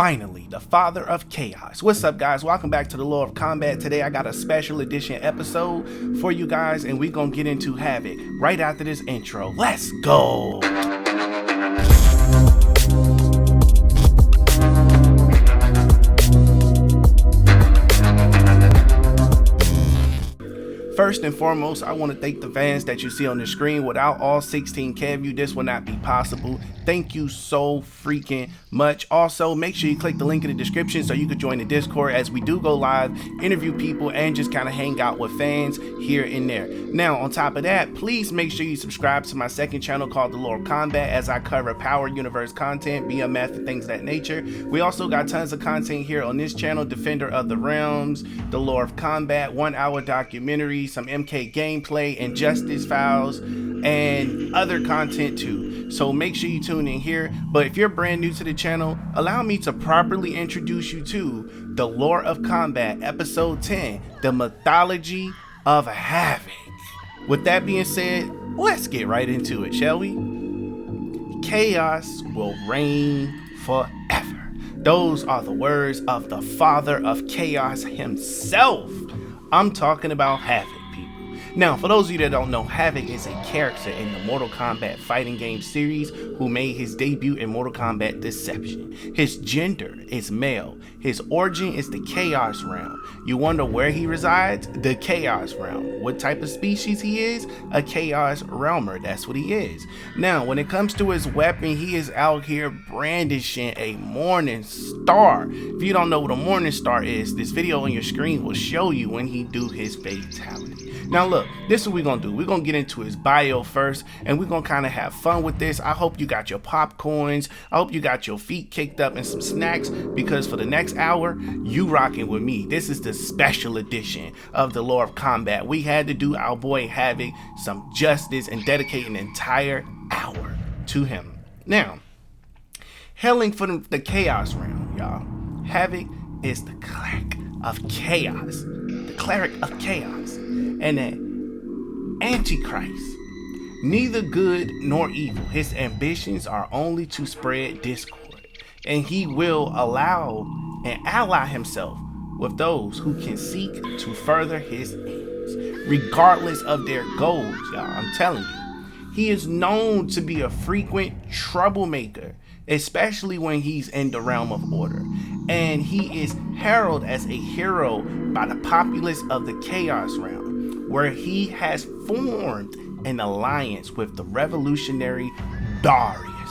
Finally, the father of chaos. What's up, guys? Welcome back to the Lord of Combat. Today I got a special edition episode for you guys, and we're gonna get into Havik right after this intro. Let's go. First and foremost, I want to thank the fans that you see on the screen. Without all 16K of you, this would not be possible. Thank you so freaking much. Also, make sure you click the link in the description so you can join the Discord, as we do go live, interview people, and just kind of hang out with fans here and there. Now, on top of that, please make sure you subscribe to my second channel called The Lord of Combat, as I cover Power Universe content, BMF, and things of that nature. We also got tons of content here on this channel: Defender of the Realms, The Lord of Combat, 1-hour documentaries, some MK gameplay, Injustice Files, and other content too. So make sure you tune in here. But if you're brand new to the channel, allow me to properly introduce you to The Lord of Combat, episode 10, the Mythology of Havik. With that being said, let's get right into it, shall we? Chaos will reign forever. Those are the words of the father of chaos himself. I'm talking about Havik. Now, for those of you that don't know, Havik is a character in the Mortal Kombat fighting game series who made his debut in Mortal Kombat Deception. His gender is male. His origin is the Chaosrealm. You wonder where he resides? The Chaosrealm. What type of species he is? A Chaos Realmer. That's what he is. Now, when it comes to his weapon, he is out here brandishing a Morning Star. If you don't know what a Morning Star is, this video on your screen will show you when he do his fatality. Now look, this is what we're gonna do. We're gonna get into his bio first, and we're gonna kind of have fun with this. I hope you got your popcorns. I hope you got your feet kicked up and some snacks, because for the next hour, you rocking with me. This is the special edition of the Lord of Combat. We had to do our boy Havik some justice and dedicate an entire hour to him. Now, hailing from the Chaosrealm, y'all, Havik is the Cleric of Chaos. The Cleric of Chaos. And an antichrist, neither good nor evil. His ambitions are only to spread discord, and he will allow and ally himself with those who can seek to further his ends, regardless of their goals, y'all. I'm telling you, he is known to be a frequent troublemaker, especially when he's in the realm of order, and he is heralded as a hero by the populace of the Chaosrealm, where he has formed an alliance with the revolutionary Darrius.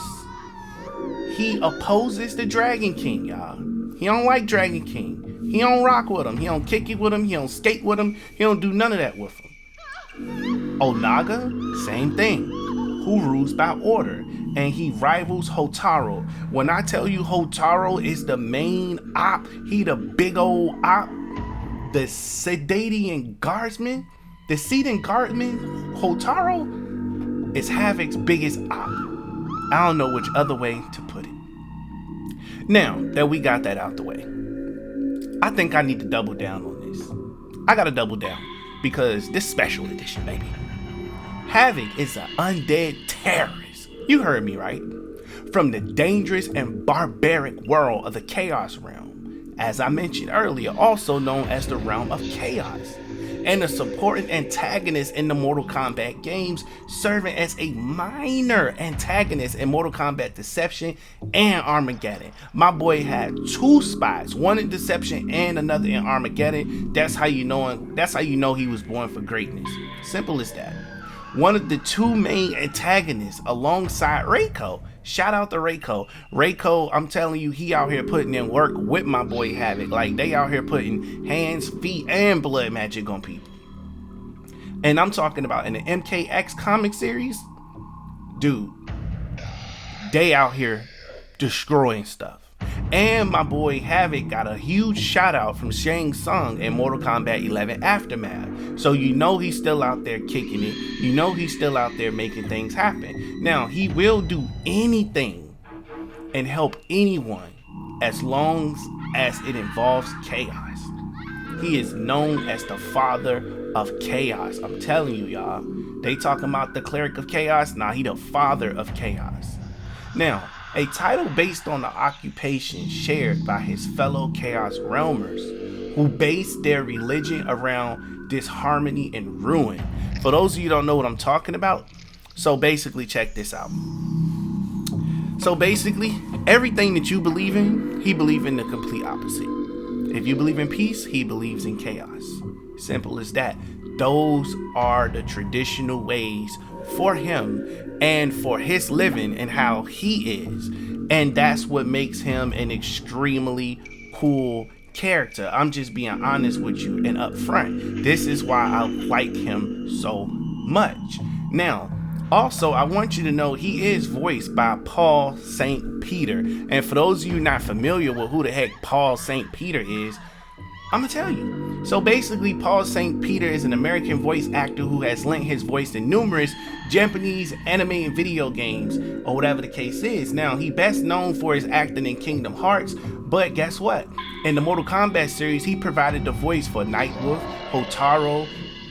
He opposes the Dragon King, y'all. He don't like Dragon King. He don't rock with him. He don't kick it with him. He don't skate with him. He don't do none of that with him. Onaga, same thing. Who rules by order, and he rivals Hotaru. When I tell you Hotaru is the main op, he the big old op. The Sedian Guardsmen, the Sedian Guardsmen Hotaru is Havik's biggest op. I don't know which other way to put it. Now that we got that out the way, I think I need to double down on this. I gotta double down, because this special edition, baby. Havik is an undead terrorist. You heard me right. From the dangerous and barbaric world of the Chaosrealm, as I mentioned earlier, also known as the Realm of Chaos, and a supporting antagonist in the Mortal Kombat games, serving as a minor antagonist in Mortal Kombat Deception and Armageddon. My boy had two spots, one in Deception and another in Armageddon. That's how you know him. That's how you know he was born for greatness. Simple as that. One of the two main antagonists alongside Reiko. Shout out to Reiko. Reiko, I'm telling you, he out here putting in work with my boy Havik. Like, they out here putting hands, feet, and blood magic on people. And I'm talking about in the MKX comic series, dude, they out here destroying stuff. And my boy Havik got a huge shout out from Shang Tsung in Mortal Kombat 11 Aftermath. So you know he's still out there kicking it. You know he's still out there making things happen. Now, he will do anything and help anyone as long as it involves chaos. He is known as the father of chaos. I'm telling you, y'all. They talking about the Cleric of Chaos. Nah, he the father of chaos. Now, a title based on the occupation shared by his fellow Chaos Realmers, who based their religion around disharmony and ruin. For those of you who don't know what I'm talking about, so basically check this out. So basically, everything that you believe in, he believes in the complete opposite. If you believe in peace, he believes in chaos. Simple as that. Those are the traditional ways for him and for his living and how he is. And that's what makes him an extremely cool character. I'm just being honest with you and upfront. This is why I like him so much. Now, also, I want you to know he is voiced by Paul St. Peter. And for those of you not familiar with who the heck Paul St. Peter is, I'm gonna tell you. So basically, Paul St. Peter is an American voice actor who has lent his voice in numerous Japanese anime and video games, or whatever the case is. Now, he best known for his acting in Kingdom Hearts, but guess what? In the Mortal Kombat series, he provided the voice for Nightwolf, Hotaru,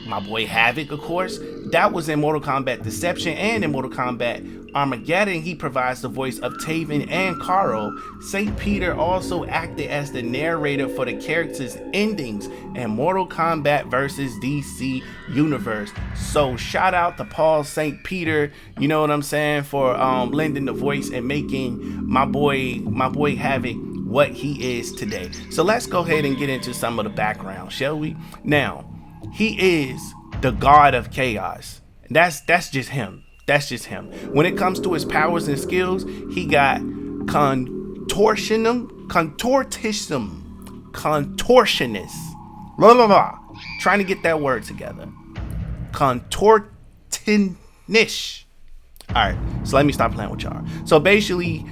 my boy Havik, of course. That was in Mortal Kombat Deception, and in Mortal Kombat Armageddon, he provides the voice of Taven and Karo. St. Peter also acted as the narrator for the characters' endings in Mortal Kombat vs. DC Universe. So shout out to Paul St. Peter, you know what I'm saying, for lending the voice and making my boy Havik what he is today. So let's go ahead and get into some of the background, shall we? Now, he is the god of chaos. That's just him. That's just him. When it comes to his powers and skills, he got contortionist, blah, blah, blah. Trying to get that word together. Contortinish. All right, so let me stop playing with y'all. So basically,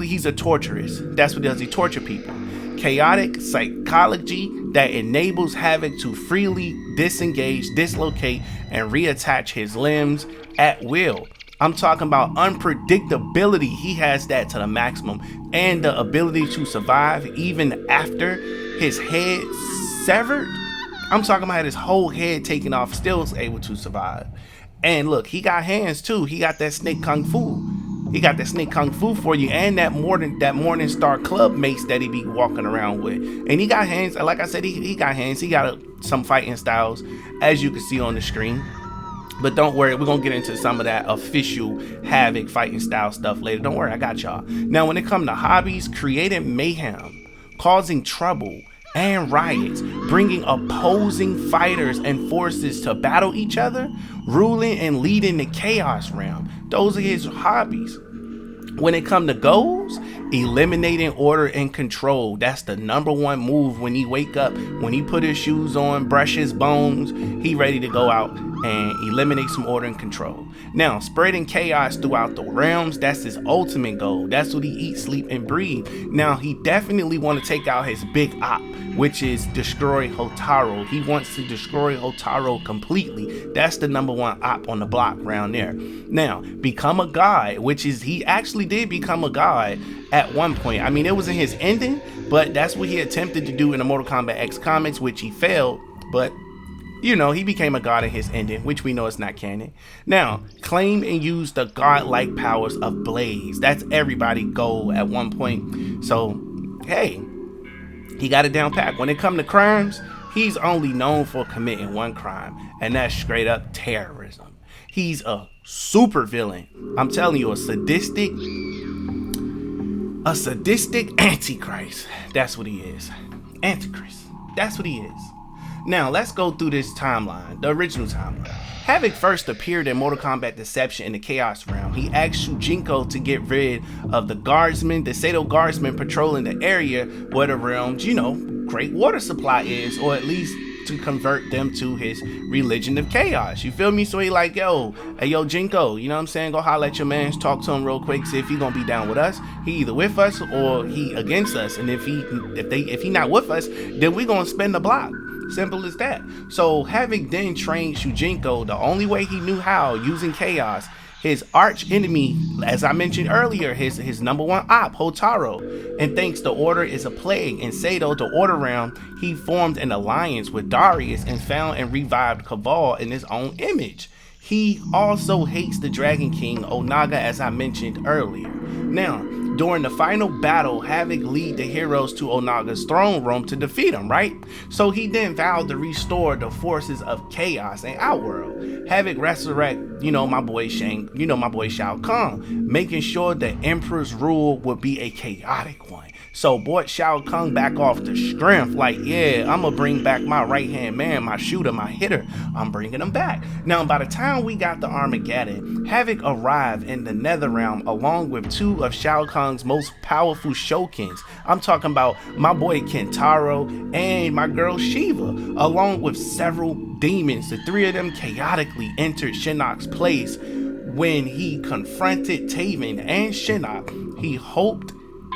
he's a torturist. That's what he does. He torture people. Chaotic psychology that enables Havik to freely disengage, dislocate, and reattach his limbs at will. I'm talking about unpredictability. He has that to the maximum, and the ability to survive even after his head severed. I'm talking about his whole head taken off, still is able to survive. And look, he got hands too. He got that snake kung fu. He got that snake kung fu for you, and that morning star club mace that he be walking around with. And he got hands. Like I said, he got hands. He got some fighting styles, as you can see on the screen. But don't worry, we're gonna get into some of that official Havik fighting style stuff later. Don't worry, I got y'all. Now, when it comes to hobbies, creating mayhem, causing trouble and riots, bringing opposing fighters and forces to battle each other, ruling and leading the Chaosrealm. Those are his hobbies. When it comes to goals, eliminating order and control. That's the #1 move when he wake up, when he put his shoes on, brush his bones, he ready to go out and eliminate some order and control. Now, spreading chaos throughout the realms, that's his ultimate goal. That's what he eats, sleep, and breathe. Now, he definitely want to take out his big op, which is destroy Hotaru. He wants to destroy Hotaru completely. That's the #1 op on the block around there. Now, become a god, which is, he actually did become a god at one point. I mean, it was in his ending, but that's what he attempted to do in the Mortal Kombat X comics, which he failed, but you know, he became a god in his ending, which we know is not canon. Now, claim and use the godlike powers of Blaze. That's everybody's goal at one point. So, hey, he got it down pat. When it comes to crimes, he's only known for committing one crime, and that's straight up terrorism. He's a super villain. I'm telling you, a sadistic antichrist. That's what he is. Antichrist. That's what he is. Now, let's go through this timeline, the original timeline. Havik first appeared in Mortal Kombat Deception in the Chaosrealm. He asked Shujinko to get rid of the Sedian Guardsmen patrolling the area where the realm's, great water supply is, or at least to convert them to his religion of chaos. You feel me? So he like, hey yo Jinko, you know what I'm saying? Go holler at your mans, talk to him real quick, see if he gonna be down with us. He either with us or he against us. And if he not with us, then we gonna spin the block. Simple as that. So Havik then trained Shujinko the only way he knew how, using chaos. His arch enemy, as I mentioned earlier, his #1 op, Hotaru. And thanks to Order is a Plague and Sado, the Order Realm, he formed an alliance with Darrius and found and revived Kabal in his own image. He also hates the Dragon King, Onaga, as I mentioned earlier. Now, during the final battle, Havik lead the heroes to Onaga's throne room to defeat him, right? So he then vowed to restore the forces of chaos in Outworld. Havik resurrect, my boy Shao Kahn, making sure the Emperor's rule would be a chaotic one. So brought Shao Kahn back off the strength, like, yeah, I'm gonna bring back my right-hand man, my shooter, my hitter. I'm bringing him back. Now, by the time we got to Armageddon, Havik arrived in the Netherealm along with two of Shao Kahn's most powerful Shokins. I'm talking about my boy Kentaro and my girl Shiva, along with several demons. The three of them chaotically entered Shinnok's place. When he confronted Taven and Shinnok, he hoped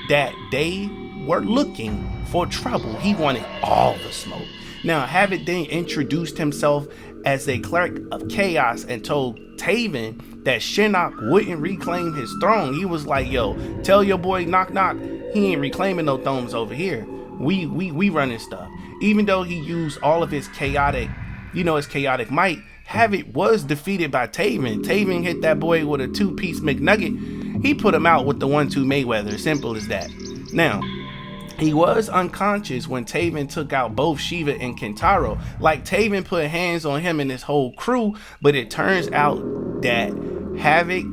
that they were looking for trouble. He wanted all the smoke. Now, Havik then introduced himself as a Cleric of Chaos and told Taven that Shinnok wouldn't reclaim his throne. He was like, yo, tell your boy Knock Knock he ain't reclaiming no thrones over here. We running stuff. Even though he used all of his chaotic, his chaotic might, Havik was defeated by Taven. Taven hit that boy with a 2-piece McNugget. He put him out with the 1-2 Mayweather, simple as that. Now, he was unconscious when Taven took out both Shiva and Kentaro. Like, Taven put hands on him and his whole crew, but it turns out that Havik,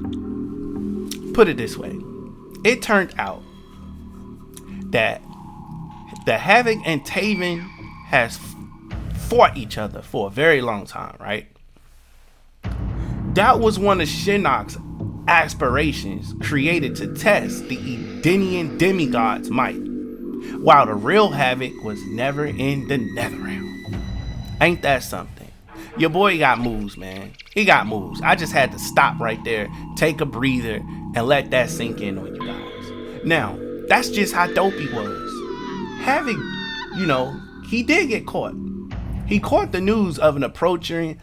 put it this way, it turned out that the Havik and Taven has fought each other for a very long time, right? That was one of Shinnok's aspirations, created to test the Edenian demigod's might, while the real Havik was never in the Netherealm. Ain't that something? Your boy got moves, man. He got moves. I just had to stop right there, take a breather, and let that sink in on you guys. Now, that's just how dope he was. Havik, he did get caught. He caught the news of an approaching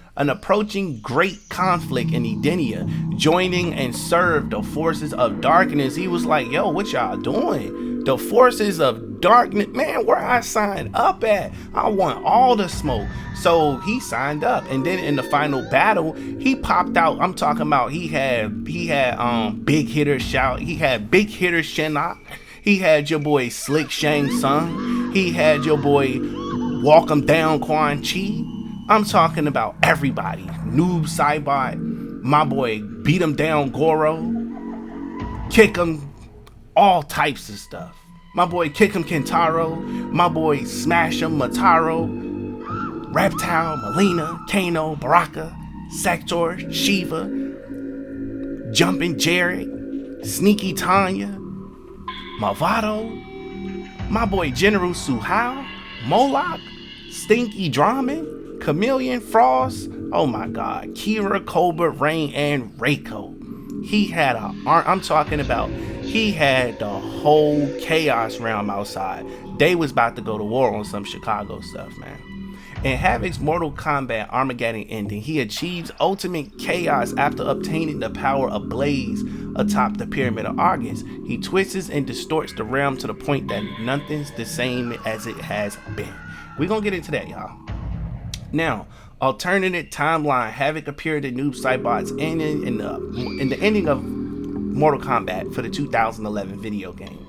great conflict in Edenia, joining and served the forces of darkness. He was like, yo, what y'all doing? The forces of darkness, man, where I signed up at? I want all the smoke. So he signed up, and then in the final battle, he popped out. I'm talking about he had big hitter Shao, he had big hitter Shinnok, he had your boy Slick Shang Tsung, he had your boy Walk 'em down Quan Chi. I'm talking about everybody. Noob Saibot, my boy Beat 'em down Goro, Kick 'em, all types of stuff. My boy Kick 'em Kentaro, my boy Smash 'em Mataro, Reptile, Melina, Kano, Baraka, Sector, Shiva, Jumpin' Jared, Sneaky Tanya, Mavado, my boy General Suhao, Moloch, Stinky Draman, Chameleon Frost, oh my god, Kira, Kobra, Rain, and Reiko. He had he had the whole Chaosrealm outside. They was about to go to war on some Chicago stuff, man. In Havik's Mortal Kombat Armageddon ending, he achieves ultimate chaos after obtaining the power of Blaze atop the Pyramid of Argus. He twists and distorts the realm to the point that nothing's the same as it has been. We're gonna get into that, y'all. Now, alternative timeline, Havik appeared in Noob Saibot's ending in the ending of Mortal Kombat for the 2011 video game,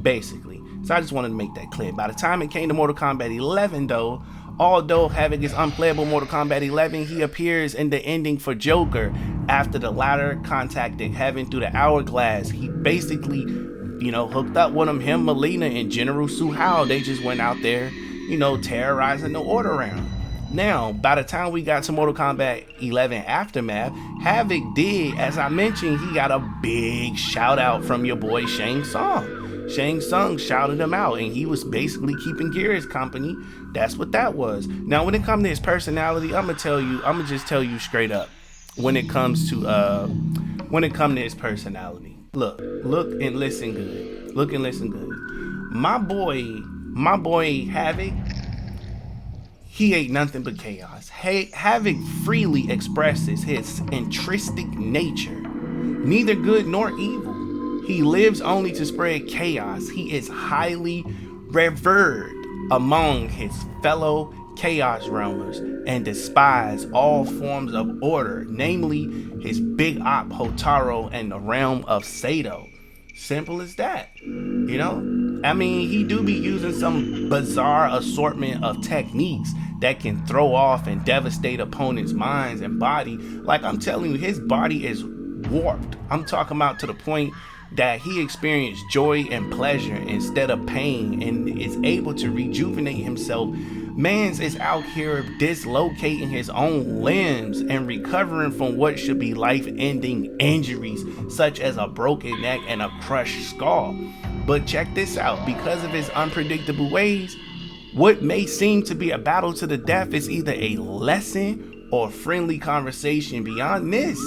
basically. So I just wanted to make that clear. By the time it came to Mortal Kombat 11, though, although Havik is unplayable in Mortal Kombat 11, he appears in the ending for Joker after the latter contacted Heaven through the hourglass. He basically, hooked up with him, Melina, and General Suhao. They just went out there, terrorizing the Order round. Now, by the time we got to Mortal Kombat 11 Aftermath, Havik did, as I mentioned, he got a big shout out from your boy Shang Tsung. Shang Tsung shouted him out, and he was basically keeping Kira's company. That's what that was. Now, when it comes to his personality, I'm gonna just tell you straight up. When it comes to his personality, look and listen good. Look and listen good. My boy Havik, he ain't nothing but chaos. Havik freely expresses his intrinsic nature, neither good nor evil. He lives only to spread chaos. He is highly revered among his fellow chaos realmers and despise all forms of order, namely his big op Hotaru and the realm of Sado. Simple as that, you know? I mean, he do be using some bizarre assortment of techniques that can throw off and devastate opponents' minds and body. Like I'm telling you, his body is warped. I'm talking about to the point that he experienced joy and pleasure instead of pain and is able to rejuvenate himself. Mans is out here dislocating his own limbs and recovering from what should be life-ending injuries such as a broken neck and a crushed skull. But check this out, because of his unpredictable ways, what may seem to be a battle to the death is either a lesson or friendly conversation. Beyond this,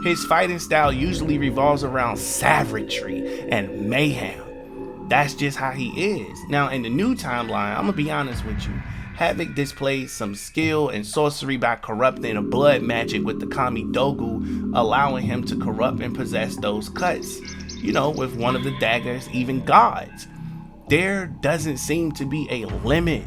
his fighting style usually revolves around savagery and mayhem. That's just how he is. Now in the new timeline, I'm gonna be honest with you, Havik displays some skill and sorcery by corrupting a blood magic with the Kamidogu, allowing him to corrupt and possess those cuts, you know, with one of the daggers, even gods. There doesn't seem to be a limit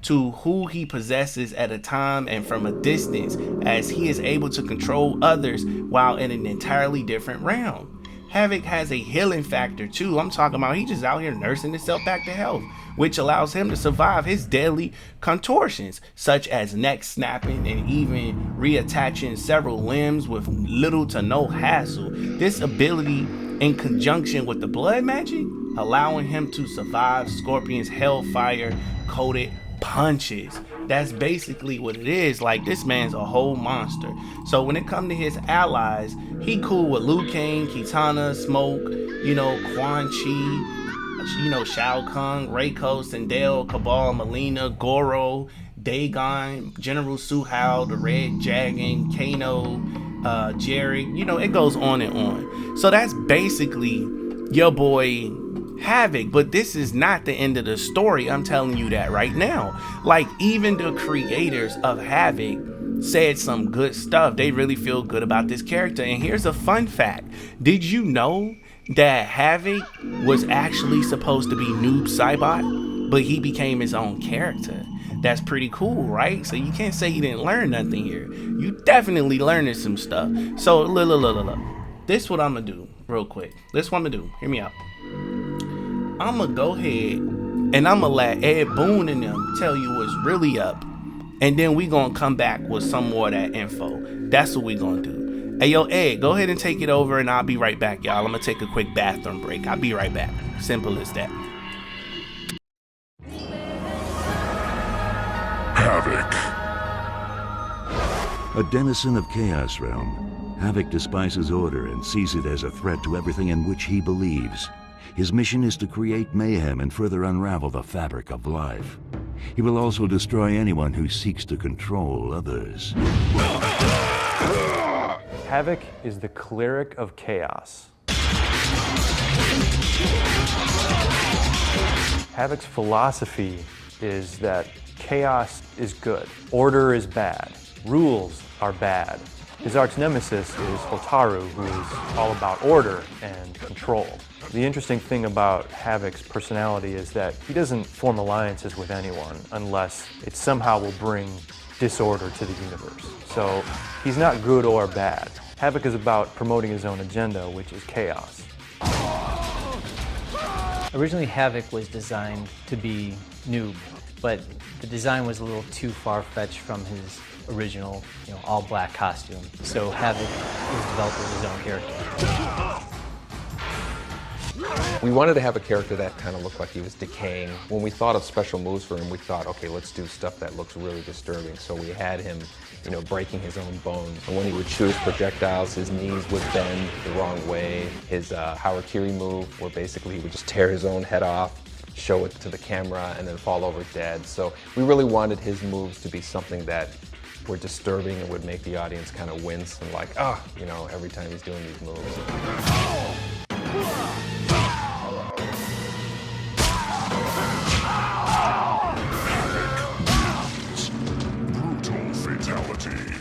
to who he possesses at a time and from a distance, as he is able to control others while in an entirely different realm. Havik has a healing factor too. I'm talking about he just out here nursing himself back to health, which allows him to survive his deadly contortions, such as neck snapping and even reattaching several limbs with little to no hassle. This ability, in conjunction with the blood magic, allowing him to survive Scorpion's hellfire coated punches. That's basically what it is. Like, this man's a whole monster. So when it comes to his allies, he cool with Liu Kang, Kitana, Smoke, you know, Quan Chi, you know, Shao Kahn, Reiko, Sindel, Kabal, Melina, Goro, Dagon, General Suhao, the Red Dragon, Kano, Jarek, you know, it goes on and on. So that's basically your boy Havik, but this is not the end of the story. I'm telling you that right now. Like, even the creators of Havik said some good stuff. They really feel good about this character. And here's a fun fact. Did you know that Havik was actually supposed to be Noob Saibot, but he became his own character? That's pretty cool, right? So you can't say you didn't learn nothing here. You definitely learned some stuff. So look. This is what I'm gonna do real quick. This is what I'm gonna do. Hear me out. I'm gonna go ahead and I'm gonna let Ed Boon and them tell you what's really up, and then we gonna come back with some more of that info. That's what we gonna do. Hey yo, Ed, go ahead and take it over, and I'll be right back, y'all. I'm gonna take a quick bathroom break. I'll be right back. Simple as that. Havik. A denizen of Chaosrealm, Havik despises order and sees it as a threat to everything in which he believes. His mission is to create mayhem and further unravel the fabric of life. He will also destroy anyone who seeks to control others. Havik is the Cleric of Chaos. Havik's philosophy is that chaos is good, order is bad, rules are bad. His arch nemesis is Hotaru, who is all about order and control. The interesting thing about Havik's personality is that he doesn't form alliances with anyone unless it somehow will bring disorder to the universe. So he's not good or bad. Havik is about promoting his own agenda, which is chaos. Originally, Havik was designed to be noob, but the design was a little too far-fetched from his original, all-black costume. So Havik was developing his own character. We wanted to have a character that kind of looked like he was decaying. When we thought of special moves for him, we thought, okay, let's do stuff that looks really disturbing. So we had him, breaking his own bones. And when he would shoot his projectiles, his knees would bend the wrong way. His harakiri move, where basically he would just tear his own head off, show it to the camera, and then fall over dead. So we really wanted his moves to be something that were disturbing and would make the audience kind of wince and like, every time he's doing these moves. Brutal fatality.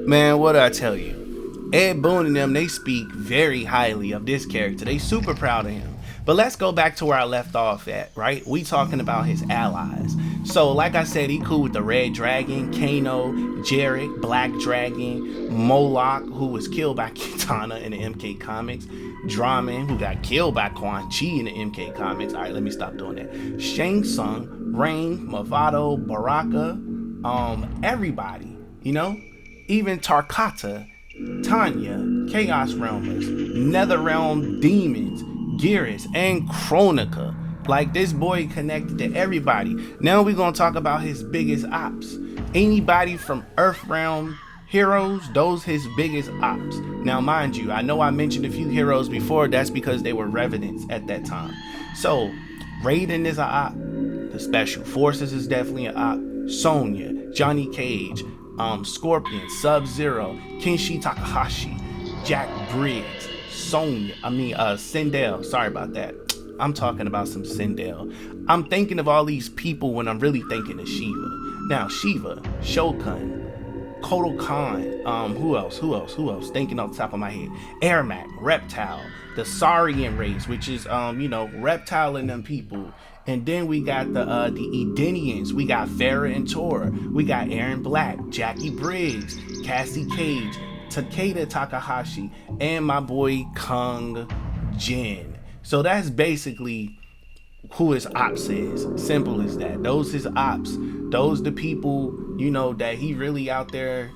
Man, what I tell you? Ed Boon and them, they speak very highly of this character. They super proud of him. But let's go back to where I left off at, right? We talking about his allies. So, like I said, he cool with the Red Dragon, Kano, Jarek, Black Dragon, Moloch, who was killed by Kitana in the MK comics, Draman, who got killed by Quan Chi in the MK comics. All right, let me stop doing that. Shang Tsung, Rain, Mavado, Baraka, everybody, you know? Even Tarkata, Tanya, Chaosrealmers, Netherealm demons, Geras, and Chronica. Like, this boy connected to everybody. Now we're gonna talk about his biggest ops. Anybody from Earthrealm heroes, those his biggest ops. Now mind you, I know I mentioned a few heroes before. That's because they were revenants at that time. So Raiden is a op. The Special Forces is definitely an op. Sonya, Johnny Cage, Scorpion, Sub-Zero, Kenshi Takahashi, Jack Briggs, Sindel. Sorry about that. I'm talking about some Sindel. I'm thinking of all these people when I'm really thinking of Shiva. Now, Shiva, Shao Kahn, Kotal Khan, who else? Thinking off the top of my head. Ermac, Reptile, the Saurian race, which is, Reptile and them people. And then we got the Edenians. We got Farah and Tora. We got Aaron Black, Jackie Briggs, Cassie Cage, Takeda Takahashi, and my boy Kung Jin. So that's basically who his ops is. Simple as that. Those his ops. Those the people, you know, that he really out there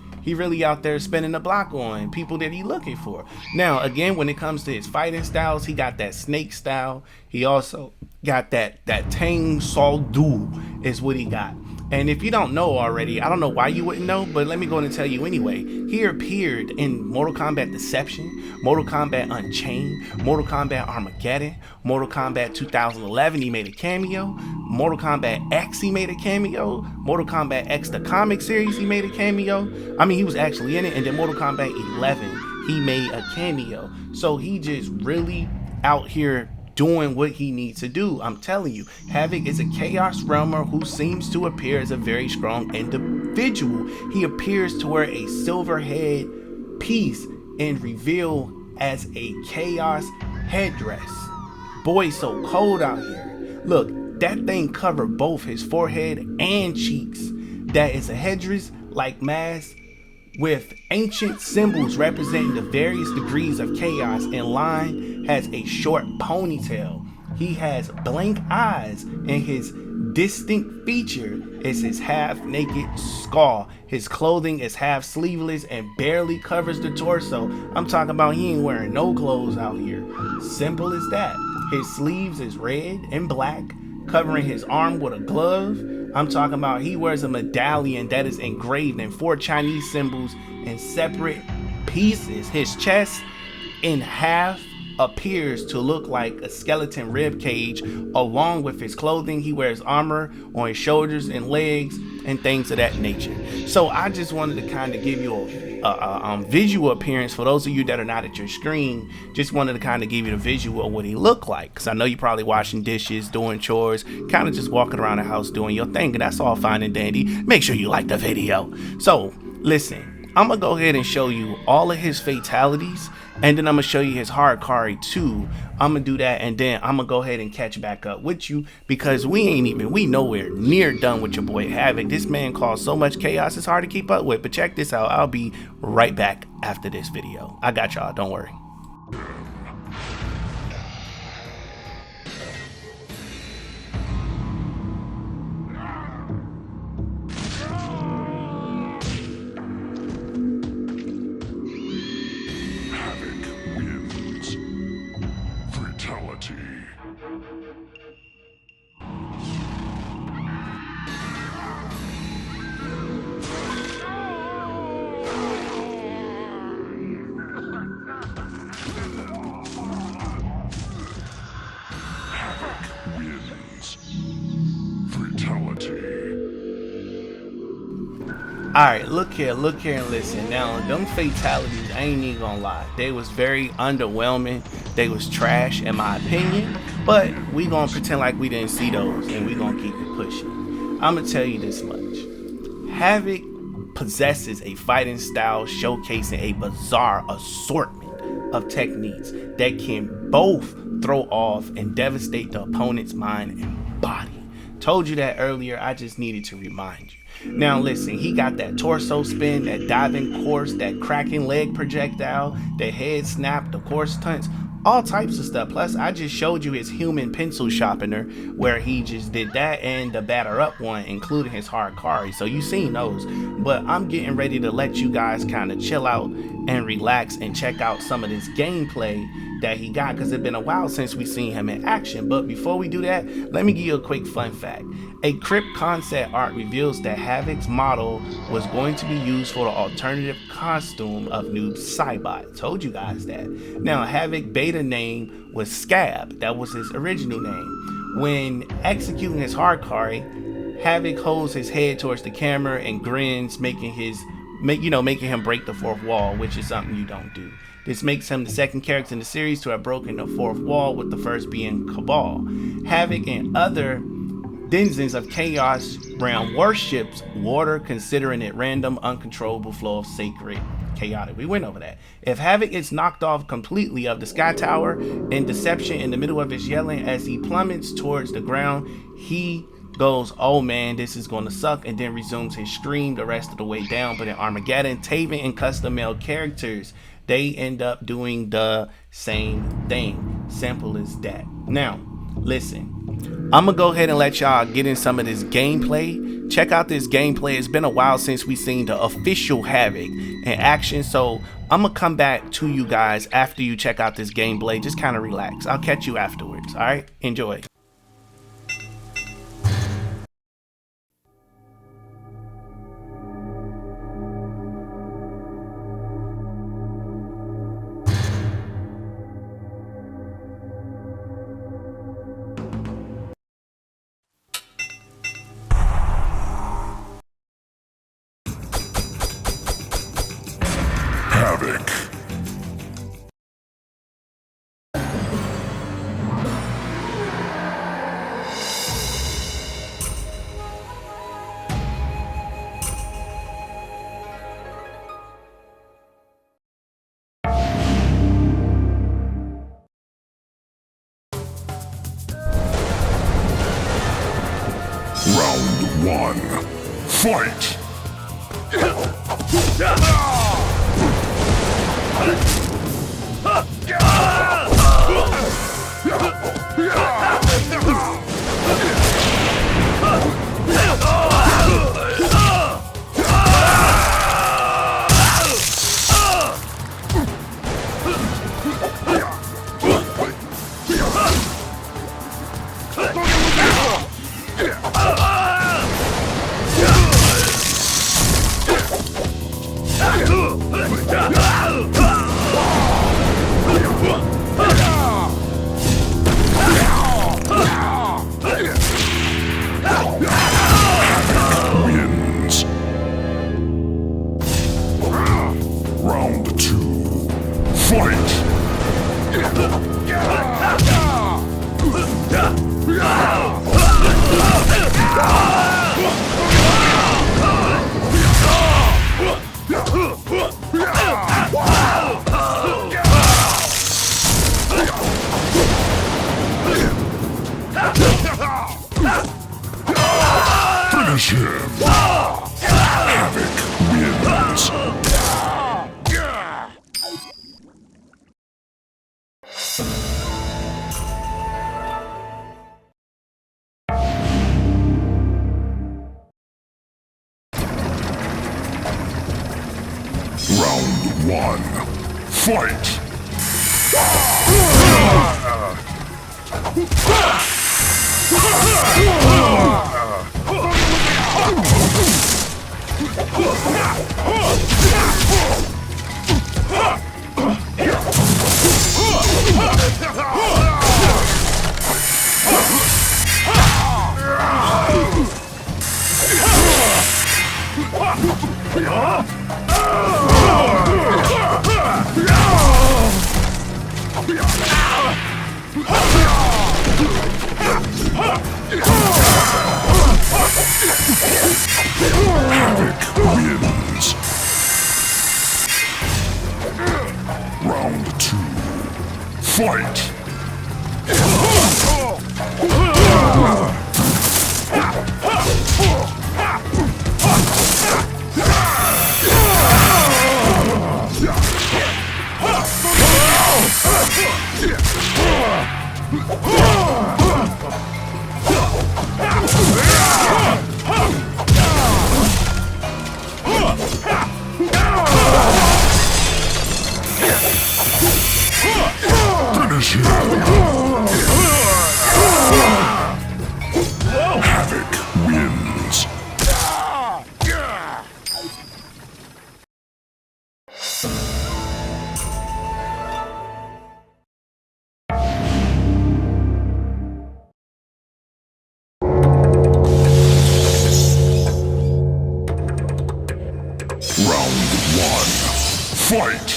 spinning the block on. People that he looking for. Now, again, when it comes to his fighting styles, he got that snake style. He also got that Tang Sol Du is what he got. And if you don't know already, I don't know why you wouldn't know, but let me go and tell you anyway. He appeared in Mortal Kombat Deception, Mortal Kombat Unchained, Mortal Kombat Armageddon, Mortal Kombat 2011, he made a cameo, Mortal Kombat X, he made a cameo, Mortal Kombat X, the comic series, he made a cameo. I mean, he was actually in it, and then Mortal Kombat 11, he made a cameo. So he just really out here doing what he needs to do. I'm telling you, Havik is a Chaos Realmer who seems to appear as a very strong individual. He appears to wear a silver head piece and reveal as a Chaos headdress. Boy, so cold out here. Look, that thing covered both his forehead and cheeks. That is a headdress like mask with ancient symbols representing the various degrees of chaos. In line has a short ponytail. He has blank eyes, and his distinct feature is his half-naked skull. His clothing is half sleeveless and barely covers the torso. I'm talking about he ain't wearing no clothes out here. Simple as that. His sleeves is red and black, covering his arm with a glove. I'm talking about he wears a medallion that is engraved in 4 Chinese symbols in separate pieces. His chest in half appears to look like a skeleton rib cage. Along with his clothing, he wears armor on his shoulders and legs and things of that nature. So I just wanted to kind of give you a visual appearance for those of you that are not at your screen. Just wanted to kind of give you the visual of what he looked like, because I know you're probably washing dishes, doing chores, kind of just walking around the house doing your thing, and that's all fine and dandy. Make sure you like the video. So listen, I'm gonna go ahead and show you all of his fatalities, and then I'm gonna show you his hard carry too. I'm gonna do that, and then I'm gonna go ahead and catch back up with you, because we nowhere near done with your boy Havik. This man caused so much chaos, it's hard to keep up with. But check this out, I'll be right back after this video. I got y'all, don't worry. Alright, look here and listen. Now, them fatalities, I ain't even gonna lie, they was very underwhelming. They was trash in my opinion, but we gonna pretend like we didn't see those, and we gonna keep it pushing. I'm gonna tell you this much. Havik possesses a fighting style showcasing a bizarre assortment of techniques that can both throw off and devastate the opponent's mind and body. Told you that earlier, I just needed to remind you. Now listen, he got that torso spin, that diving course, that cracking leg projectile, the head snap, the course stunts, all types of stuff. Plus, I just showed you his human pencil sharpener, where he just did that, and the batter up one, including his Harakiri. So you seen those, but I'm getting ready to let you guys kind of chill out and relax and check out some of this gameplay that he got, because it's been a while since we seen him in action. But before we do that, let me give you a quick fun fact. A crypt concept art reveals that Havik's model was going to be used for the alternative costume of Noob Saibot. Told you guys that. Now, Havik beta name was Scab. That was his original name. When executing his Harakiri, Havik holds his head towards the camera and grins, making him break the fourth wall, which is something you don't do. This makes him the second character in the series to have broken the fourth wall, with the first being Kabal. Havik and other denizens of Chaosrealm worships water, considering it random, uncontrollable flow of sacred chaotic. We went over that. If Havik is knocked off completely of the sky tower in deception in the middle of his yelling as he plummets towards the ground, he goes, "Oh man, this is gonna suck," and then resumes his scream the rest of the way down. But in Armageddon, Taven and custom male characters, they end up doing the same thing. Simple as that. Now, listen, I'm gonna go ahead and let y'all get in some of this gameplay. Check out this gameplay. It's been a while since we seen the official Havik in action, so I'm gonna come back to you guys after you check out this gameplay. Just kind of relax. I'll catch you afterwards. All right, enjoy. Havik. Round 1. Fight! Wins. Round 2. Fight! Finish him! Havik wins! Round 1. Fight! Havik wins. Fight! Finish him! Havik wins. Round 1. Fight!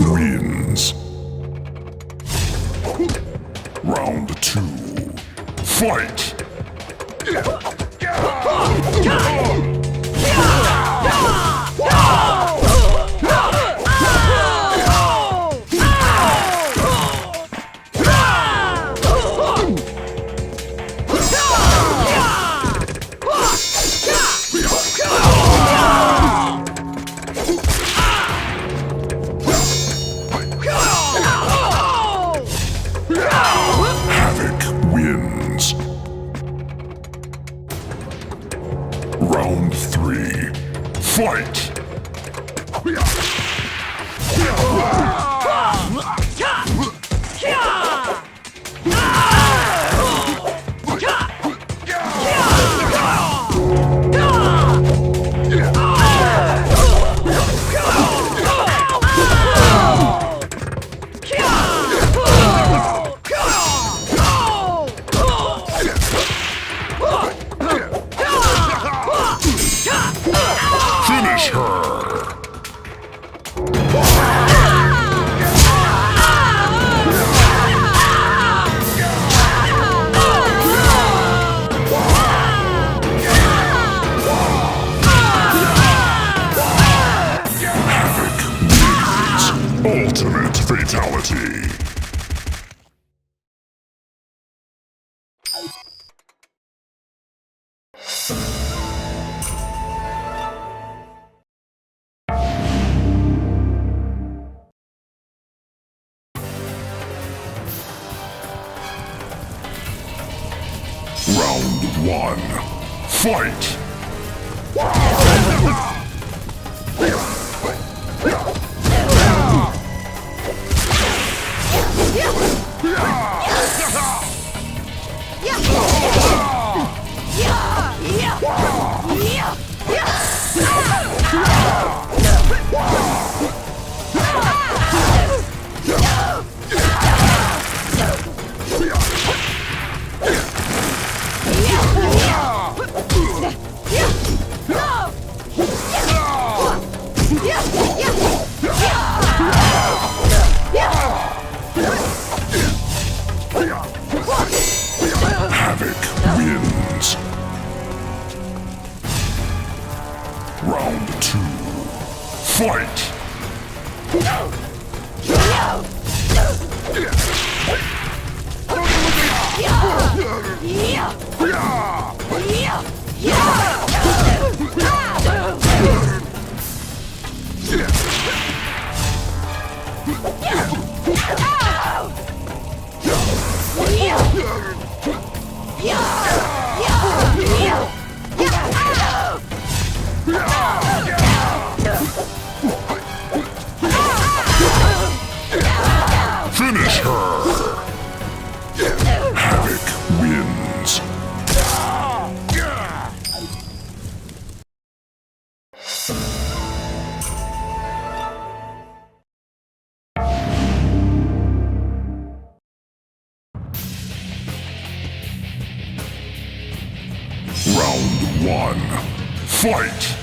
Wins. Round 2. Fight! Havik wins. Round 3. Fight! Finish her! Havik wins. Ultimate fatality. Round 1. Fight! Havik wins. Round 2. Fight! Finish her! one. Fight!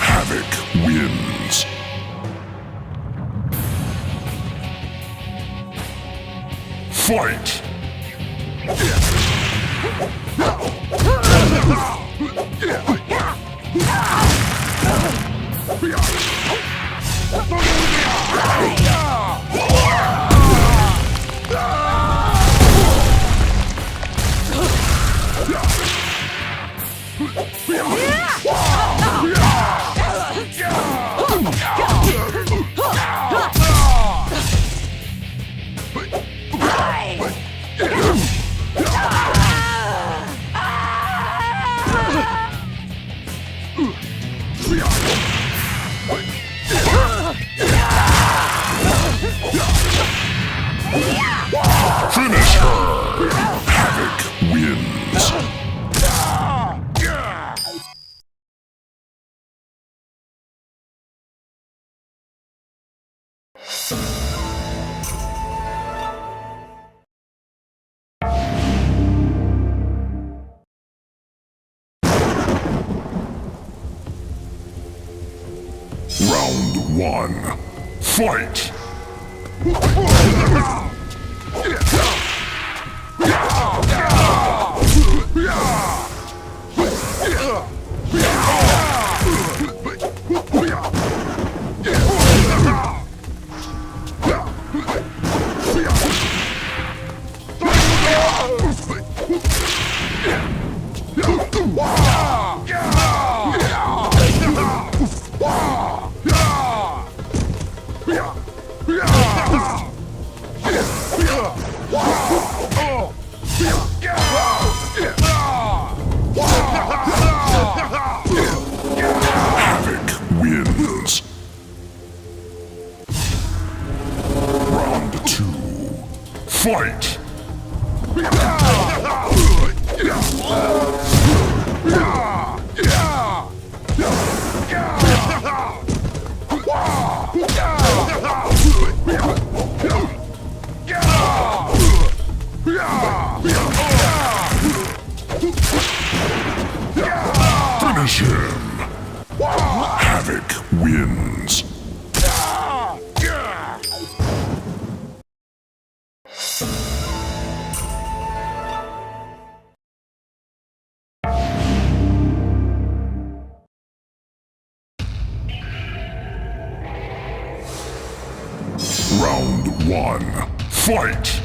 Havik wins. Fight! Finish her! Havik wins. Round one. Fight! Havik wins. Round two. Fight! Finish him! Havik wins. Round one. Fight!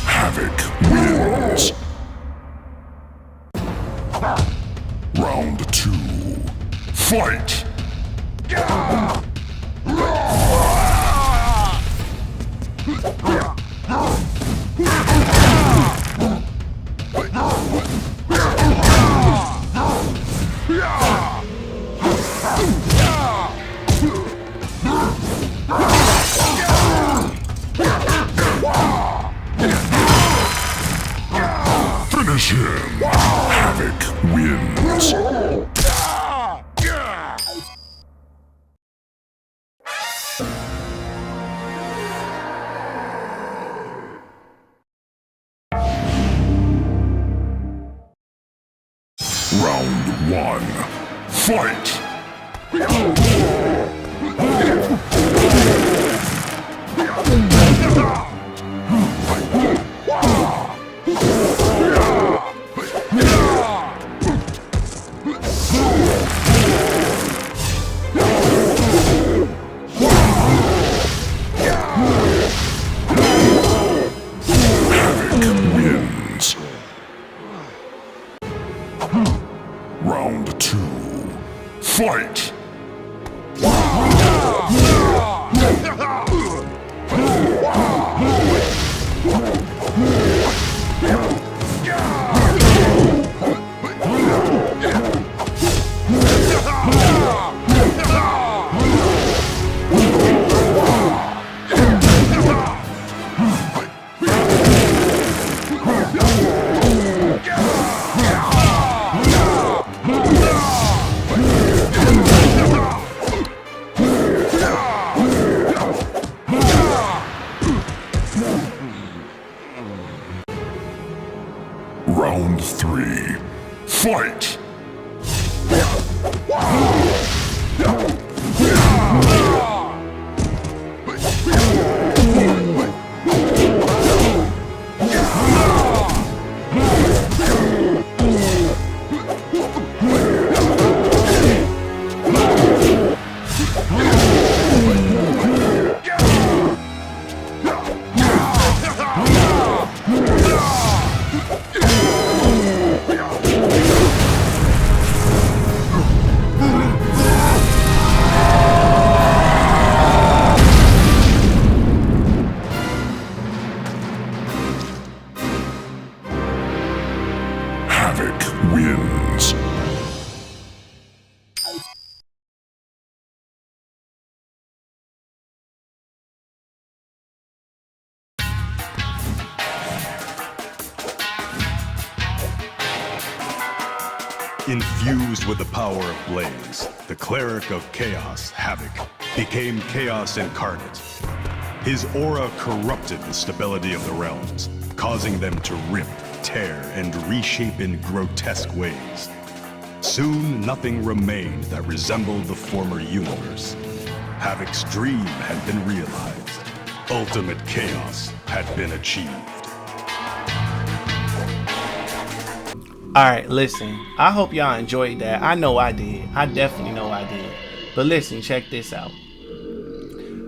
Havik wins. Round two. Fight! Finish him! Havik wins. one, fight! Round 2. Fight! Round 3. Fight! Havik wins. Infused with the power of Blaze, the Cleric of Chaos, Havik, became Chaos incarnate. His aura corrupted the stability of the realms, causing them to rip, tear, and reshape in grotesque ways. Soon, nothing remained that resembled the former universe. Havik's dream had been realized. Ultimate chaos had been achieved. Alright, listen, I hope y'all enjoyed that. I know I did. I definitely know I did. But listen, check this out.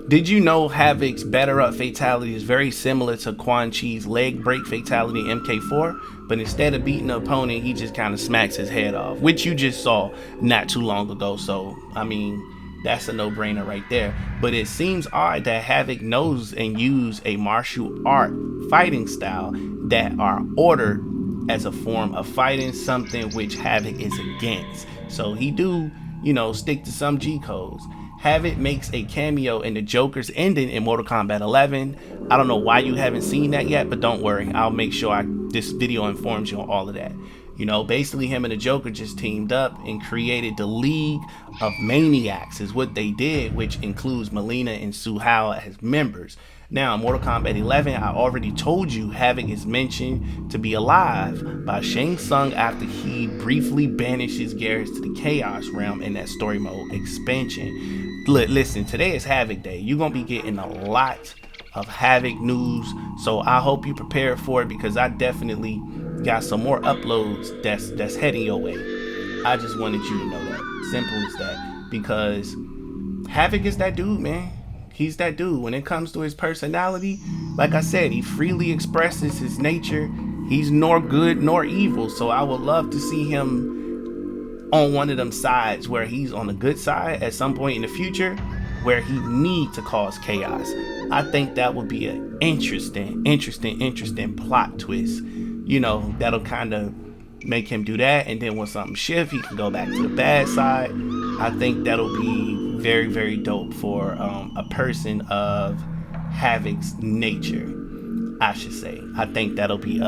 Did you know Havik's batter up fatality is very similar to Quan Chi's leg break fatality in MK4? But instead of beating the opponent, he just kind of smacks his head off, which you just saw not too long ago. So, I mean, that's a no-brainer right there. But it seems odd that Havik knows and uses a martial art fighting style that are ordered as a form of fighting, something which Havik is against. So he do, you know, stick to some G codes. Havik makes a cameo in the Joker's ending in Mortal Kombat 11. I don't know why you haven't seen that yet, but don't worry, I'll make sure this video informs you on all of that. You know, basically him and the Joker just teamed up and created the League of Maniacs is what they did, which includes Melina and Suhao as members. Now, in Mortal Kombat 11, I already told you Havik is mentioned to be alive by Shang Tsung after he briefly banishes Garrus to the Chaosrealm in that story mode expansion. Listen, today is Havik Day. You're going to be getting a lot of Havik news, so I hope you prepared for it because I definitely got some more uploads that's heading your way. I just wanted you to know that. Simple as that. Because Havik is that dude, man. He's that dude. When it comes to his personality, like I said, he freely expresses his nature. He's nor good nor evil. So I would love to see him on one of them sides where he's on the good side at some point in the future where he need to cause chaos. I think that would be an interesting plot twist. You know, that'll kind of make him do that. And then when something shifts, he can go back to the bad side. I think that'll be very, very dope for a person of Havik's nature, I should say. I think that'll be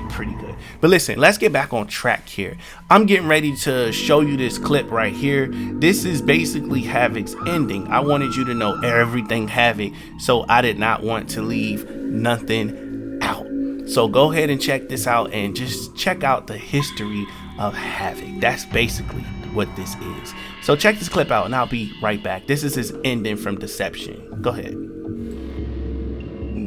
pretty good. But listen, let's get back on track here. I'm getting ready to show you this clip right here. This is basically Havik's ending. I wanted you to know everything Havik, so I did not want to leave nothing out. So go ahead and check this out and just check out the history of Havik. That's basically what this is. So check this clip out and I'll be right back. This is his ending from Deception. Go ahead.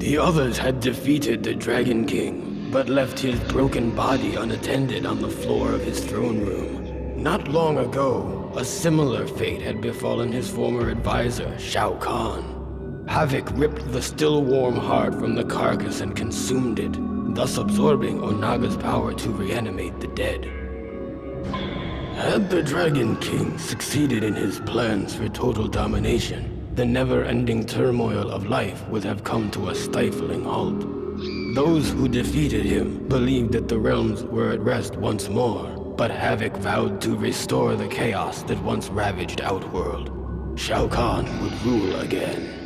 The others had defeated the Dragon King, but left his broken body unattended on the floor of his throne room. Not long ago, a similar fate had befallen his former advisor, Shao Kahn. Havik ripped the still warm heart from the carcass and consumed it, thus absorbing Onaga's power to reanimate the dead. Had the Dragon King succeeded in his plans for total domination, the never-ending turmoil of life would have come to a stifling halt. Those who defeated him believed that the realms were at rest once more, but Havik vowed to restore the chaos that once ravaged Outworld. Shao Kahn would rule again.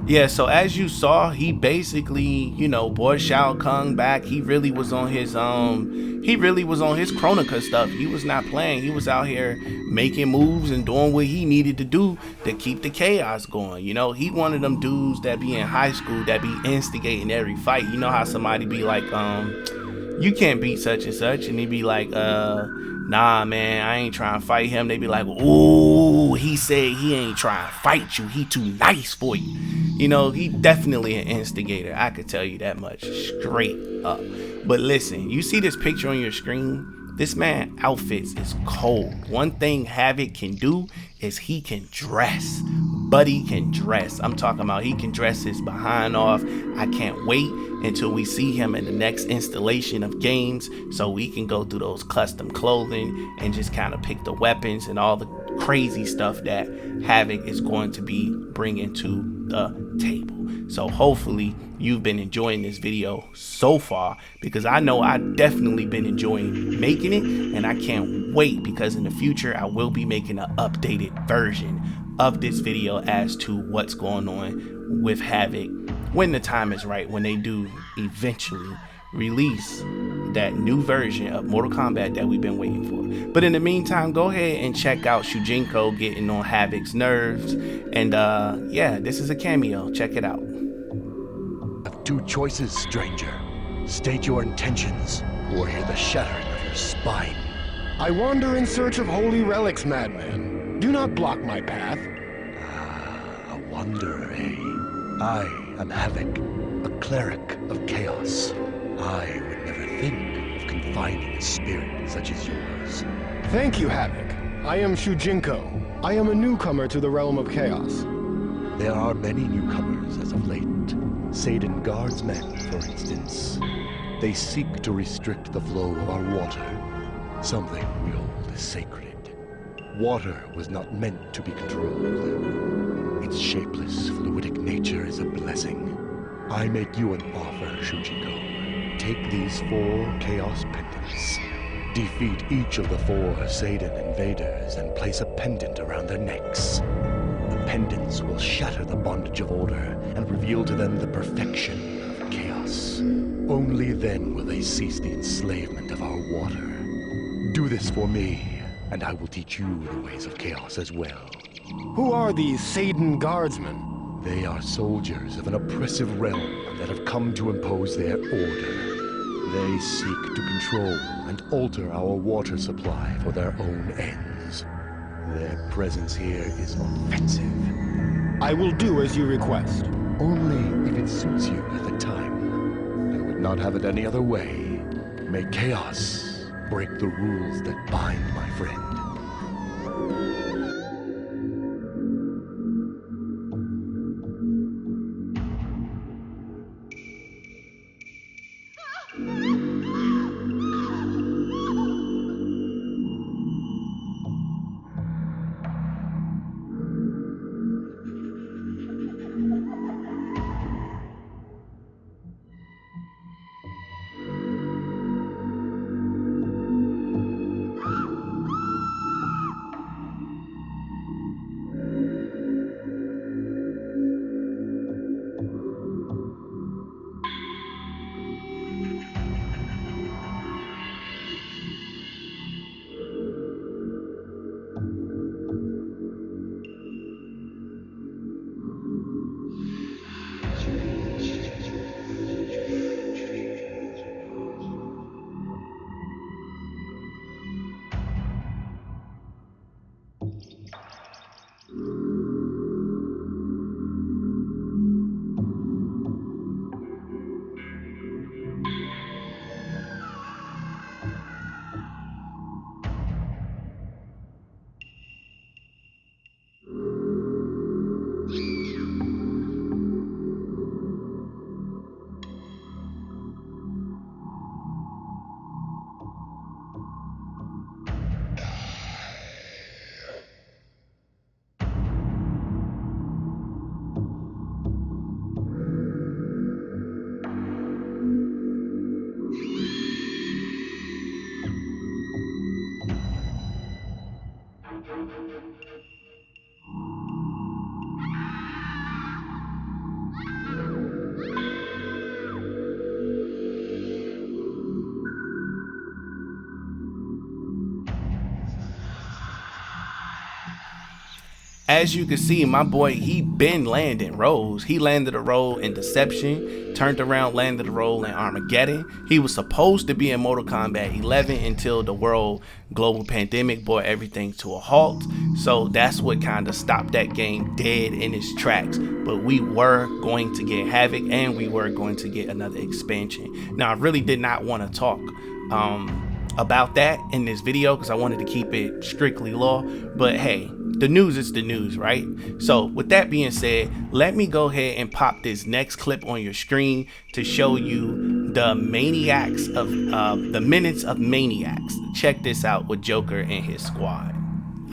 Yeah, so as you saw, he basically, you know, brought Shao Kahn back. He really was on his Chronica stuff. He was not playing. He was out here making moves and doing what he needed to do to keep the chaos going. You know, he one of them dudes that be in high school that be instigating every fight. You know how somebody be like, you can't beat such and such, and he be like, nah man, I ain't trying to fight him. They be like, ooh, he said he ain't trying to fight you, he too nice for you. You know, he definitely an instigator, I could tell you that much straight up. But listen, you see this picture on your screen? This man outfits is cold. One thing Havik can do is he can dress. Buddy can dress. I'm talking about he can dress his behind off. I can't wait until we see him in the next installation of games so we can go through those custom clothing and just kind of pick the weapons and all the crazy stuff that Havik is going to be bringing to the table. So hopefully you've been enjoying this video so far, because I know I've definitely been enjoying making it, and I can't wait because in the future I will be making an updated version of this video as to what's going on with Havik when the time is right, when they do eventually release that new version of Mortal Kombat that we've been waiting for. But in the meantime, go ahead and check out Shujinko getting on Havik's nerves. And yeah, this is a cameo. Check it out. Have two choices, stranger. State your intentions, or hear the shattering of your spine. I wander in search of holy relics, madman. Do not block my path. A wanderer, eh? I am Havik, a cleric of chaos. I would never think of confining a spirit such as yours. Thank you, Havik. I am Shujinko. I am a newcomer to the realm of chaos. There are many newcomers as of late. Sedian Guardsmen, for instance. They seek to restrict the flow of our water. Something we hold is sacred. Water was not meant to be controlled. Its shapeless, fluidic nature is a blessing. I make you an offer, Shujinko. Take these 4 chaos pendants. Defeat each of the 4 Sedian invaders and place a pendant around their necks. The pendants will shatter the bondage of order and reveal to them the perfection of chaos. Only then will they cease the enslavement of our water. Do this for me, and I will teach you the ways of chaos as well. Who are these Sedian Guardsmen? They are soldiers of an oppressive realm that have come to impose their order. They seek to control and alter our water supply for their own ends. Their presence here is offensive. I will do as you request. Only if it suits you at the time. I would not have it any other way. May chaos break the rules that bind, my friend. as you can see, my boy, he been landing roles. He landed a role in Deception, turned around, landed a role in Armageddon. He was supposed to be in Mortal Kombat 11 until the world global pandemic brought everything to a halt. So that's what kind of stopped that game dead in its tracks. But we were going to get Havik, and we were going to get another expansion. Now, I really did not want to talk about that in this video because I wanted to keep it strictly lore, but hey, the news is the news, right? So with that being said, let me go ahead and pop this next clip on your screen to show you the maniacs of the minutes of maniacs. Check this out with Joker and his squad.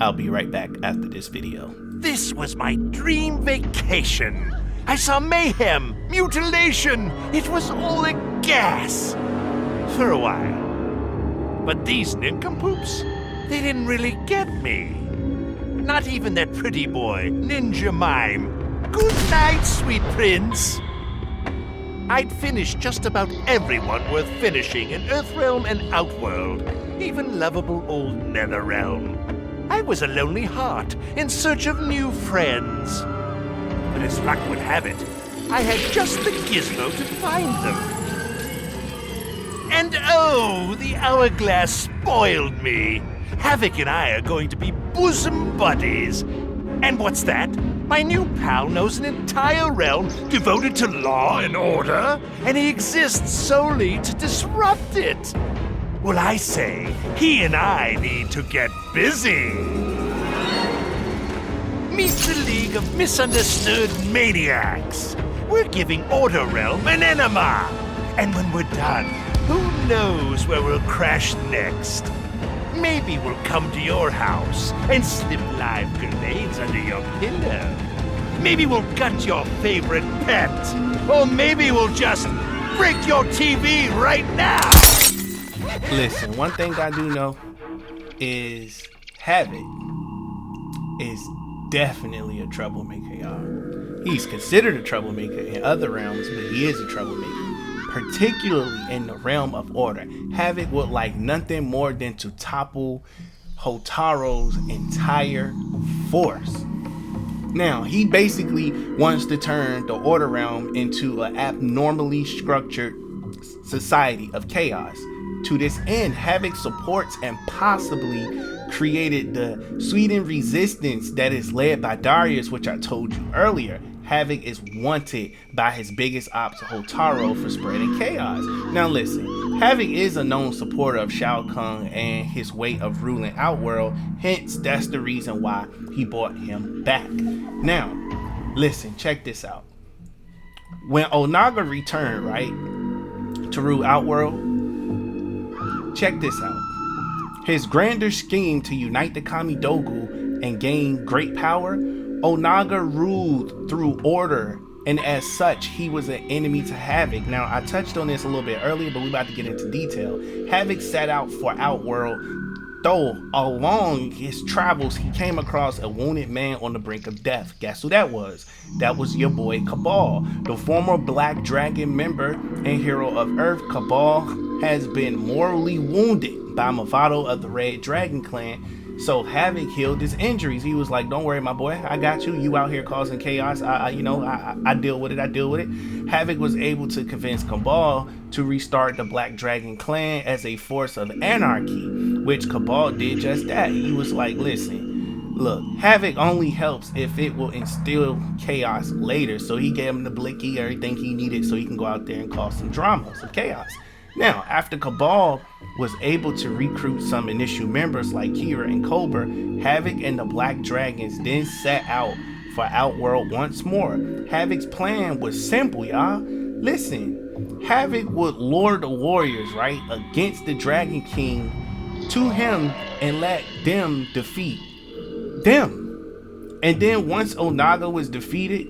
I'll be right back after this video. This was my dream vacation. I saw mayhem, mutilation. It was all a gas for a while. But these nincompoops, they didn't really get me. Not even that pretty boy, Ninja Mime. Good night, sweet prince. I'd finished just about everyone worth finishing in Earthrealm and Outworld, even lovable old Netherealm. I was a lonely heart in search of new friends. But as luck would have it, I had just the gizmo to find them. And oh, the hourglass spoiled me. Havik and I are going to be bosom buddies. And what's that? My new pal knows an entire realm devoted to law and order, and he exists solely to disrupt it. Well, I say, he and I need to get busy. Meet the League of Misunderstood Maniacs. We're giving Order Realm an enema. And when we're done, who knows where we'll crash next? Maybe we'll come to your house and slip live grenades under your pillow. Maybe we'll gut your favorite pet. Or maybe we'll just break your TV right now. Listen, one thing I do know is Havik is definitely a troublemaker, y'all. He's considered a troublemaker in other realms, but he is a troublemaker, particularly in the realm of order. Havik would like nothing more than to topple Hotaru's entire force. Now, he basically wants to turn the Order Realm into an abnormally structured society of chaos. To this end, Havik supports and possibly created the Sedien Resistance that is led by Darrius, which I told you earlier. Havik is wanted by his biggest ops, Hotaru, for spreading chaos. Now listen, Havik is a known supporter of Shao Kahn and his way of ruling Outworld, hence that's the reason why he brought him back. Now, listen, check this out. When Onaga returned, right, to rule Outworld, check this out. His grander scheme to unite the Kamidogu and gain great power, Onaga ruled through order, and as such, he was an enemy to Havik. Now, I touched on this a little bit earlier, but we're about to get into detail. Havik set out for Outworld, though along his travels, he came across a wounded man on the brink of death. Guess who that was? That was your boy Kabal, the former Black Dragon member and hero of Earth. Kabal has been mortally wounded by Mavado of the Red Dragon Clan. So Havik healed his injuries. He was like, don't worry, my boy, I got you. You out here causing chaos. I deal with it. Havik was able to convince Kabal to restart the Black Dragon Clan as a force of anarchy, which Kabal did just that. He was like, listen, look, Havik only helps if it will instill chaos later. So he gave him the blicky, everything he needed so he can go out there and cause some drama, some chaos. Now, after Kabal was able to recruit some initial members like Kira and Kobra, Havik and the Black Dragons then set out for Outworld once more. Havik's plan was simple, y'all. Listen, Havik would lure the warriors, right, against the Dragon King to him and let them defeat them. And then once Onaga was defeated,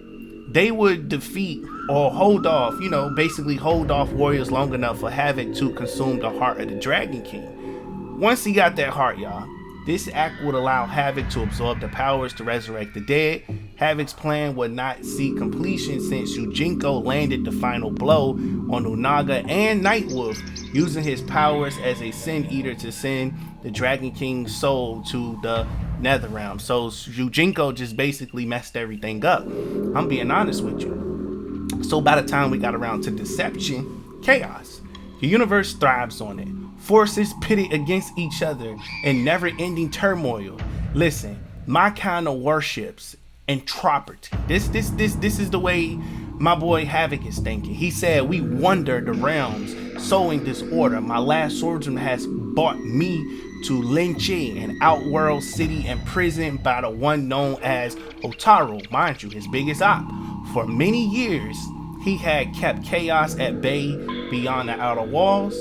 they would defeat or hold off, basically hold off warriors long enough for Havik to consume the heart of the Dragon King. Once he got that heart, y'all, this act would allow Havik to absorb the powers to resurrect the dead. Havik's plan would not see completion since Shujinko landed the final blow on Onaga and Nightwolf, using his powers as a sin eater to send the Dragon King's soul to the Netherealm. So Shujinko just basically messed everything up. I'm being honest with you. So by the time we got around to Deception, Chaos, the universe thrives on it. Forces pitted against each other in never-ending turmoil. Listen, my kind of worships entropy. This is the way my boy Havik is thinking. He said, we wander the realms, sowing disorder. My last swordsman has brought me to Linchi, an outworld city imprisoned by the one known as Hotaru, mind you, his biggest op. For many years, he had kept chaos at bay beyond the outer walls.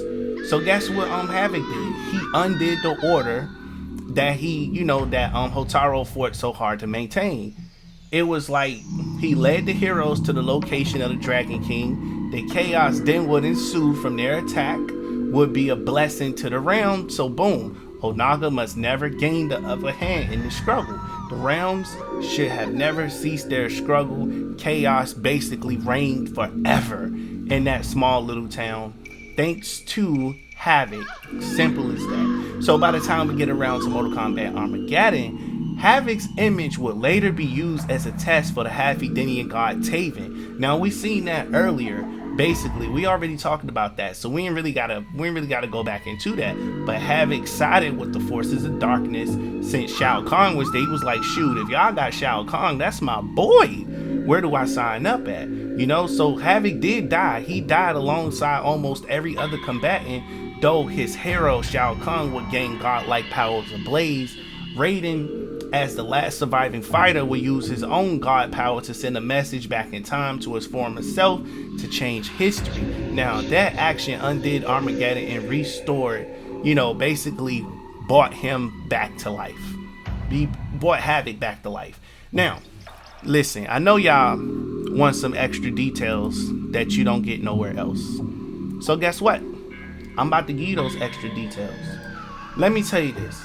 So guess what Havik did? He undid the order that Hotaru fought so hard to maintain. It was like he led the heroes to the location of the Dragon King. The chaos then would ensue from their attack would be a blessing to the realm. So boom, Onaga must never gain the upper hand in the struggle. The realms should have never ceased their struggle. Chaos basically reigned forever in that small little town, thanks to Havik. Simple as that. So by the time we get around to Mortal Kombat Armageddon, Havik's image would later be used as a test for the half-Edenian god Taven. Now we seen that earlier. Basically, we already talked about that, so we ain't really gotta go back into that. But Havik sided with the forces of darkness since Shao Kahn was there. He was like, shoot, if y'all got Shao Kahn, that's my boy. Where do I sign up at? You know, so Havik did die. He died alongside almost every other combatant, though his hero Shao Kahn would gain godlike powers ablaze. Raiden, as the last surviving fighter, would use his own god power to send a message back in time to his former self to change history. Now that action undid Armageddon and restored, basically brought him back to life. He brought Havik back to life. Now, listen, I know y'all want some extra details that you don't get nowhere else. So guess what? I'm about to give you those extra details. Let me tell you this.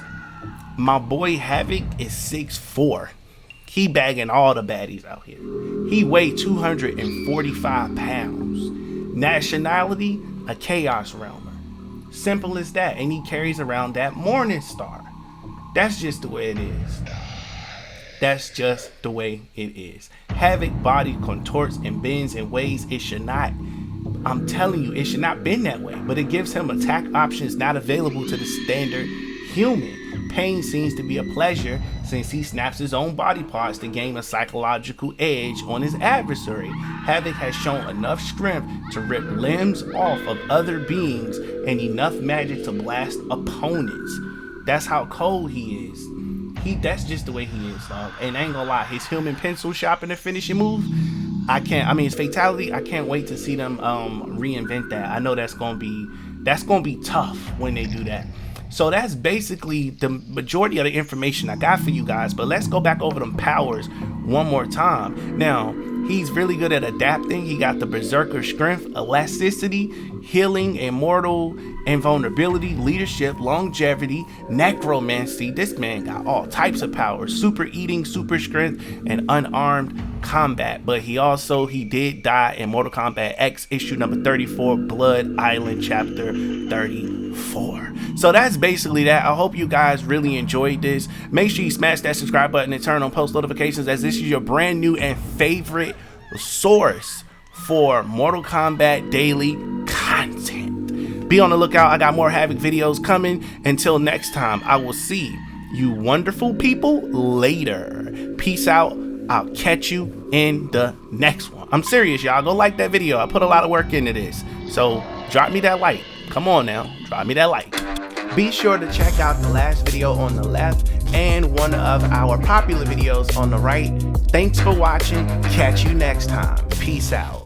My boy Havik is 6'4". He bagging all the baddies out here. He weighed 245 pounds. Nationality, a Chaosrealmer. Simple as that. And he carries around that Morning Star. That's just the way it is. That's just the way it is. Havik body contorts and bends in ways it should not. I'm telling you, it should not bend that way. But it gives him attack options not available to the standard human. Pain seems to be a pleasure since he snaps his own body parts to gain a psychological edge on his adversary. Havik has shown enough strength to rip limbs off of other beings and enough magic to blast opponents. That's how cold he is. That's just the way he is, dog. And I ain't gonna lie, his human pencil sharpening and finishing move, his fatality, I can't wait to see them reinvent that. I know that's gonna be tough when they do that. So that's basically the majority of the information I got for you guys, but let's go back over them powers one more time. Now, he's really good at adapting. He got the Berserker strength, elasticity, healing, immortal, invulnerability, leadership, longevity, necromancy. This man got all types of powers, super eating, super strength, and unarmed combat. But he did die in Mortal Kombat X issue number 34, Blood Island chapter 34. So that's basically that. I hope you guys really enjoyed this. Make sure you smash that subscribe button and turn on post notifications, as this is your brand new and favorite source for Mortal Kombat daily content. Be on the lookout. I got more Havik videos coming. Until next time, I will see you wonderful people later. Peace out. I'll catch you in the next one. I'm serious, y'all. Go like that video. I put a lot of work into this. So drop me that like. Come on now. Drop me that like. Be sure to check out the last video on the left and one of our popular videos on the right. Thanks for watching. Catch you next time. Peace out.